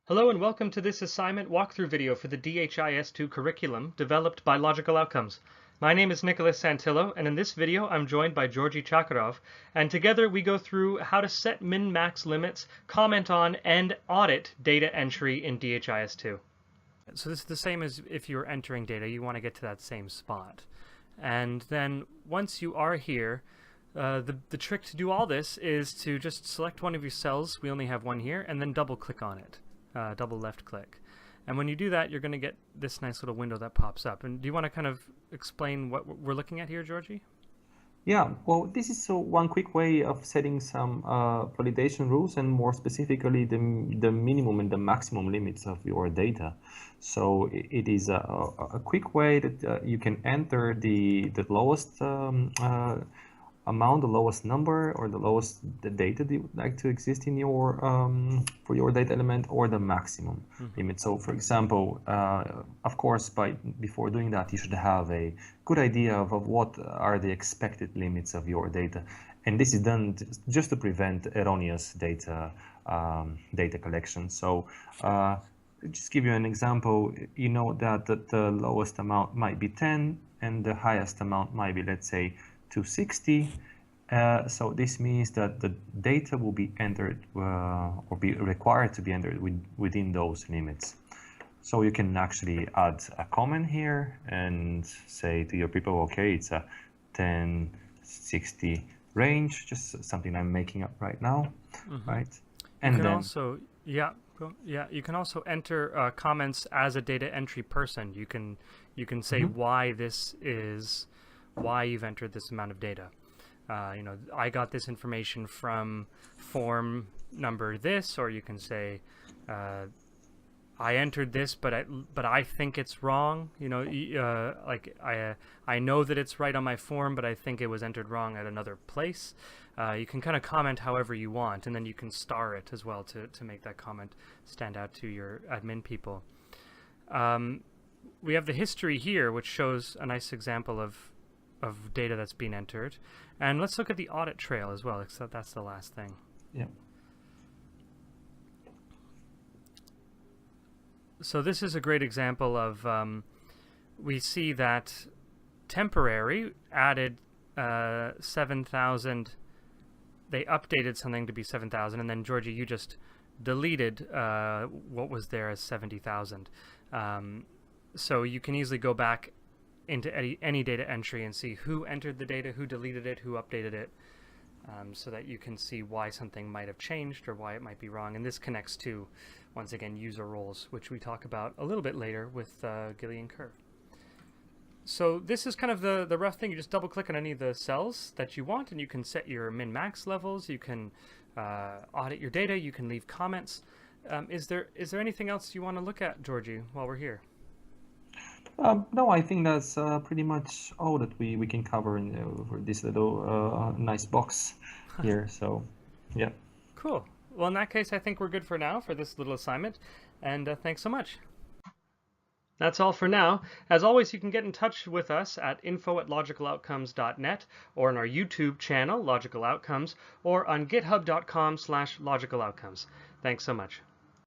Hello and welcome to this assignment walkthrough video for the DHIS2 curriculum developed by Logical Outcomes. My name is Nicholas Santillo, and in this video I'm joined by Georgi Chakarov, and together we go through how to set min-max limits, comment on, and audit data entry in DHIS2. So this is the same as if you're entering data, you want to get to that same spot. And then once you are here, the trick to do all this is to just select one of your cells, we only have one here, and then double click on it. Double left click. And when you do that, you're going to get this nice little window that pops up. And do you want to kind of explain what we're looking at here, Georgie? Yeah, well, this is one quick way of setting some validation rules, and more specifically the minimum and the maximum limits of your data. So it is a quick way that you can enter the lowest amount, the lowest number, or the data that you would like to exist in your for your data element, or the maximum limit. So for example, of course, before doing that, you should have a good idea of what are the expected limits of your data, and this is done just to prevent erroneous data collection. So just give you an example, you know that the lowest amount might be 10 and the highest amount might be, let's say, 260. So this means that the data will be entered or be required to be entered within those limits. So you can actually add a comment here and say to your people, okay, it's a 1060 range, just something I'm making up right now, right? And you can also, you can also enter comments as a data entry person. You can say why this is, why you've entered this amount of data. You know, I got this information from form number this, or you can say, I entered this, but I think it's wrong. You know, like I know that it's right on my form, but I think it was entered wrong at another place. You can kind of comment however you want, and then you can star it as well to make that comment stand out to your admin people. We have the history here, which shows a nice example of data that's been entered. And let's look at the audit trail as well, except that's the last thing. Yeah. So this is a great example of, we see that temporary added 7,000, they updated something to be 7,000, and then Georgie, you just deleted what was there as 70,000. So you can easily go back into any data entry and see who entered the data, who deleted it, who updated it, so that you can see why something might have changed or why it might be wrong. And this connects to, once again, user roles, which we talk about a little bit later with Gillian Kerr. So this is kind of the rough thing. You just double click on any of the cells that you want, and you can set your min-max levels. You can audit your data. You can leave comments. Is there anything else you want to look at, Georgie, while we're here? No, I think that's pretty much all that we can cover for this little nice box here. So, yeah. Cool. Well, in that case, I think we're good for now for this little assignment, and thanks so much. That's all for now. As always, you can get in touch with us at info@logicaloutcomes.net, or on our YouTube channel, Logical Outcomes, or on github.com/logicaloutcomes. Thanks so much.